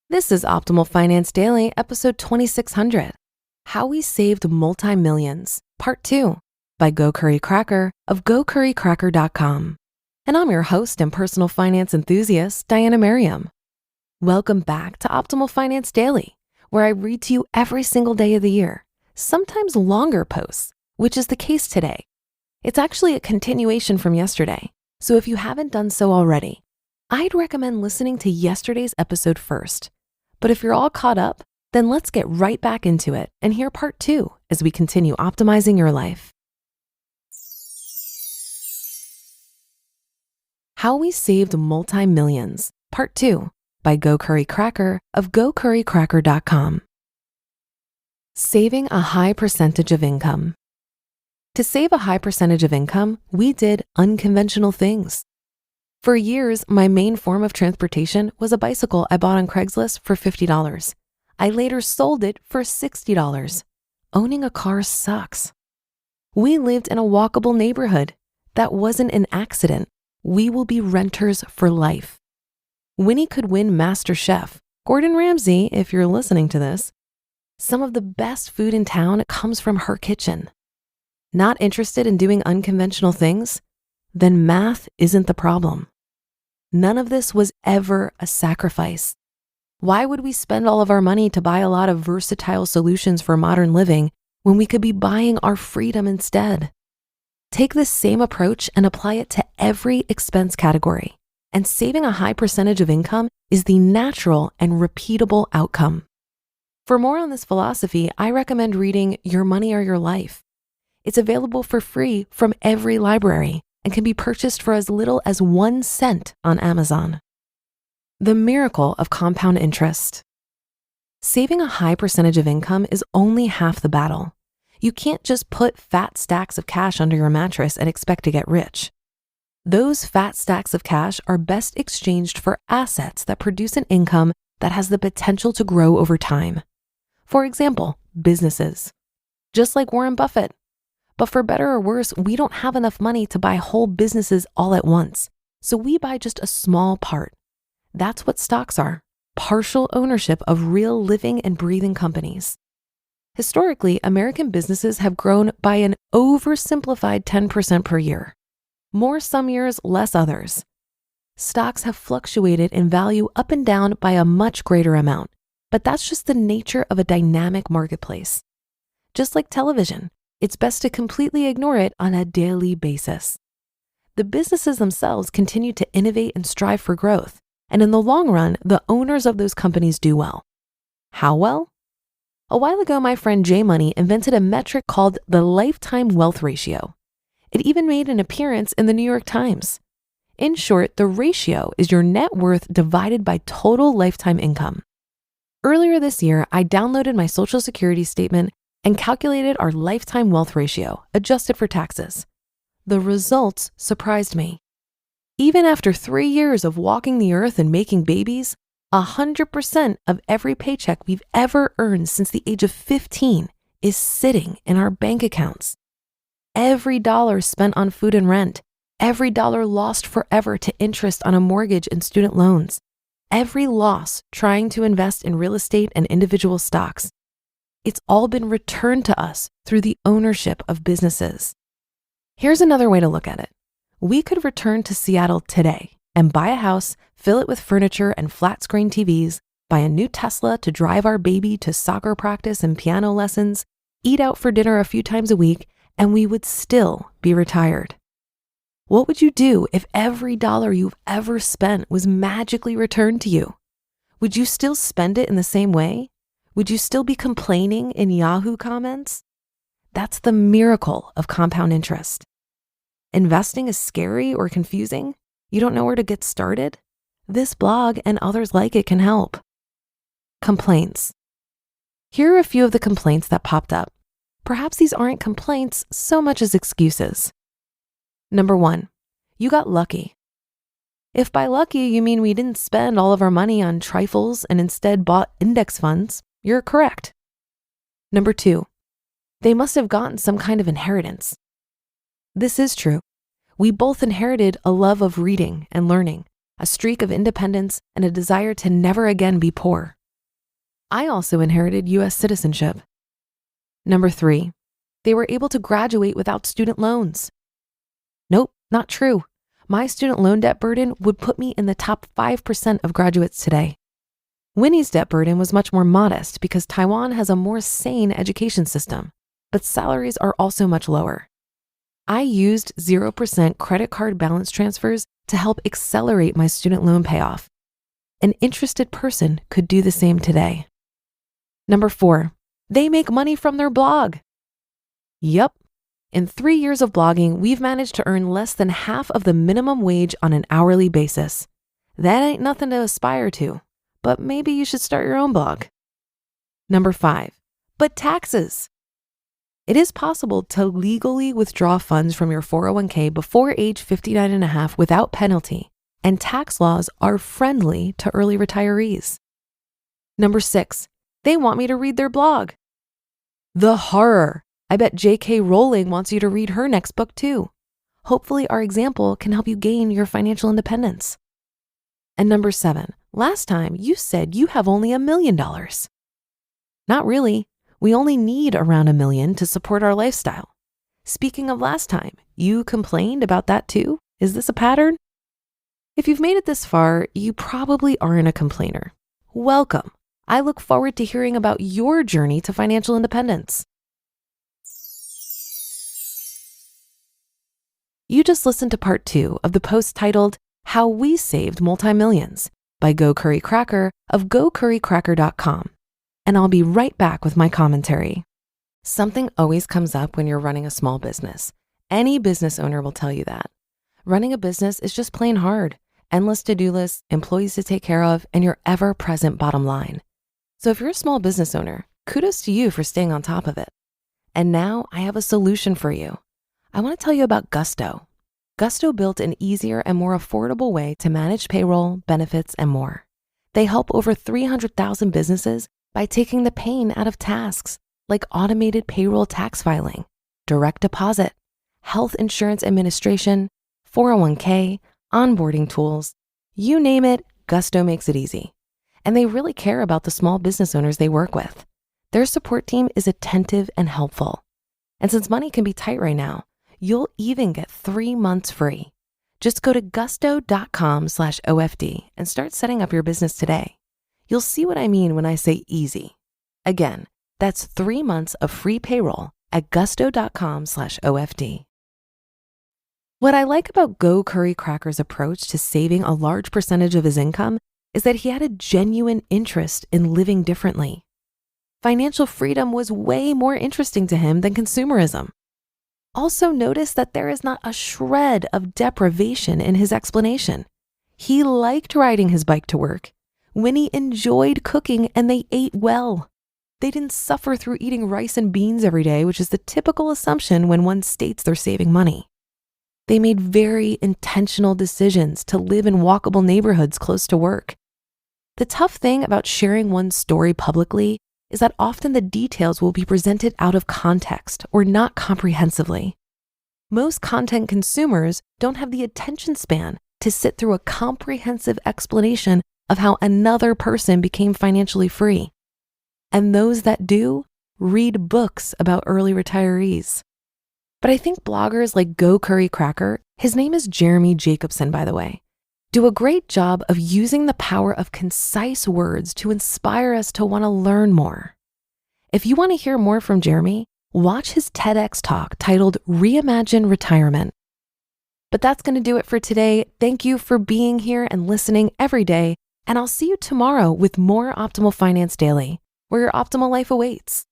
This is Optimal Finance Daily, episode 2600, How We Saved Multi-Millions, Part 2, by Go Curry Cracker of GoCurryCracker.com. And I'm your host and personal finance enthusiast, Diana Merriam. Welcome back to Optimal Finance Daily, where I read to you every single day of the year, sometimes longer posts, which is the case today. It's actually a continuation from yesterday, so if you haven't done so already, I'd recommend listening to yesterday's episode first. But if you're all caught up, then let's get right back into it and hear part 2 as we continue optimizing your life. How We Saved Multi-Millions, Part 2, by Go Curry Cracker of GoCurryCracker.com. Saving a high percentage of income. To save a high percentage of income, we did unconventional things. For years, my main form of transportation was a bicycle I bought on Craigslist for $50. I later sold it for $60. Owning a car sucks. We lived in a walkable neighborhood. That wasn't an accident. We will be renters for life. Winnie could win Master Chef. Gordon Ramsay, if you're listening to this, some of the best food in town comes from her kitchen. Not interested in doing unconventional things? Then math isn't the problem. None of this was ever a sacrifice. Why would we spend all of our money to buy a lot of versatile solutions for modern living when we could be buying our freedom instead? Take this same approach and apply it to every expense category, and saving a high percentage of income is the natural and repeatable outcome. For more on this philosophy, I recommend reading Your Money or Your Life. It's available for free from every library and can be purchased for as little as 1 cent on Amazon. The miracle of compound interest. Saving a high percentage of income is only half the battle. You can't just put fat stacks of cash under your mattress and expect to get rich. Those fat stacks of cash are best exchanged for assets that produce an income that has the potential to grow over time. For example, businesses. Just like Warren Buffett. But for better or worse, we don't have enough money to buy whole businesses all at once. So we buy just a small part. That's what stocks are, partial ownership of real living and breathing companies. Historically, American businesses have grown by an oversimplified 10% per year. More some years, less others. Stocks have fluctuated in value up and down by a much greater amount, but that's just the nature of a dynamic marketplace. Just like television, it's best to completely ignore it on a daily basis. The businesses themselves continue to innovate and strive for growth, and in the long run, the owners of those companies do well. How well? A while ago, my friend J Money invented a metric called the lifetime wealth ratio. It even made an appearance in the New York Times. In short, the ratio is your net worth divided by total lifetime income. Earlier this year, I downloaded my Social Security statement and calculated our lifetime wealth ratio, adjusted for taxes. The results surprised me. Even after 3 years of walking the earth and making babies, 100% of every paycheck we've ever earned since the age of 15 is sitting in our bank accounts. Every dollar spent on food and rent, every dollar lost forever to interest on a mortgage and student loans, every loss trying to invest in real estate and individual stocks, it's all been returned to us through the ownership of businesses. Here's another way to look at it. We could return to Seattle today and buy a house, fill it with furniture and flat screen TVs, buy a new Tesla to drive our baby to soccer practice and piano lessons, eat out for dinner a few times a week, and we would still be retired. What would you do if every dollar you've ever spent was magically returned to you? Would you still spend it in the same way? Would you still be complaining in Yahoo comments? That's the miracle of compound interest. Investing is scary or confusing? You don't know where to get started? This blog and others like it can help. Complaints. Here are a few of the complaints that popped up. Perhaps these aren't complaints so much as excuses. Number 1, you got lucky. If by lucky you mean we didn't spend all of our money on trifles and instead bought index funds, you're correct. Number 2, they must have gotten some kind of inheritance. This is true. We both inherited a love of reading and learning, a streak of independence, and a desire to never again be poor. I also inherited US citizenship. Number 3, they were able to graduate without student loans. Nope, not true. My student loan debt burden would put me in the top 5% of graduates today. Winnie's debt burden was much more modest because Taiwan has a more sane education system, but salaries are also much lower. I used 0% credit card balance transfers to help accelerate my student loan payoff. An interested person could do the same today. Number 4, they make money from their blog. Yup. In 3 years of blogging, we've managed to earn less than half of the minimum wage on an hourly basis. That ain't nothing to aspire to, but maybe you should start your own blog. Number 5, but taxes. It is possible to legally withdraw funds from your 401k before age 59 and a half without penalty, and tax laws are friendly to early retirees. Number 6, they want me to read their blog. The horror. I bet J.K. Rowling wants you to read her next book too. Hopefully our example can help you gain your financial independence. And number 7, last time you said you have only $1 million. Not really. We only need around $1 million to support our lifestyle. Speaking of last time, you complained about that too? Is this a pattern? If you've made it this far, you probably aren't a complainer. Welcome. I look forward to hearing about your journey to financial independence. You just listened to part 2 of the post titled, How We Saved Multi-Millions by Go Curry Cracker of gocurrycracker.com. And I'll be right back with my commentary. Something always comes up when you're running a small business. Any business owner will tell you that. Running a business is just plain hard. Endless to-do lists, employees to take care of, and your ever-present bottom line. So if you're a small business owner, kudos to you for staying on top of it. And now I have a solution for you. I want to tell you about Gusto. Gusto built an easier and more affordable way to manage payroll, benefits, and more. They help over 300,000 businesses by taking the pain out of tasks like automated payroll tax filing, direct deposit, health insurance administration, 401k, onboarding tools. You name it, Gusto makes it easy. And they really care about the small business owners they work with. Their support team is attentive and helpful. And since money can be tight right now, you'll even get 3 months free. Just go to gusto.com/OFD and start setting up your business today. You'll see what I mean when I say easy. Again, that's 3 months of free payroll at gusto.com/OFD. What I like about Go Curry Cracker's approach to saving a large percentage of his income is that he had a genuine interest in living differently. Financial freedom was way more interesting to him than consumerism. Also notice that there is not a shred of deprivation in his explanation. He liked riding his bike to work. Winnie enjoyed cooking and they ate well. They didn't suffer through eating rice and beans every day, which is the typical assumption when one states they're saving money. They made very intentional decisions to live in walkable neighborhoods close to work. The tough thing about sharing one's story publicly is that often the details will be presented out of context or not comprehensively. Most content consumers don't have the attention span to sit through a comprehensive explanation of how another person became financially free. And those that do read books about early retirees. But I think bloggers like Go Curry Cracker, his name is Jeremy Jacobson, by the way, do a great job of using the power of concise words to inspire us to want to learn more. If you want to hear more from Jeremy, watch his TEDx talk titled Reimagine Retirement. But that's going to do it for today. Thank you for being here and listening every day. And I'll see you tomorrow with more Optimal Finance Daily, where your optimal life awaits.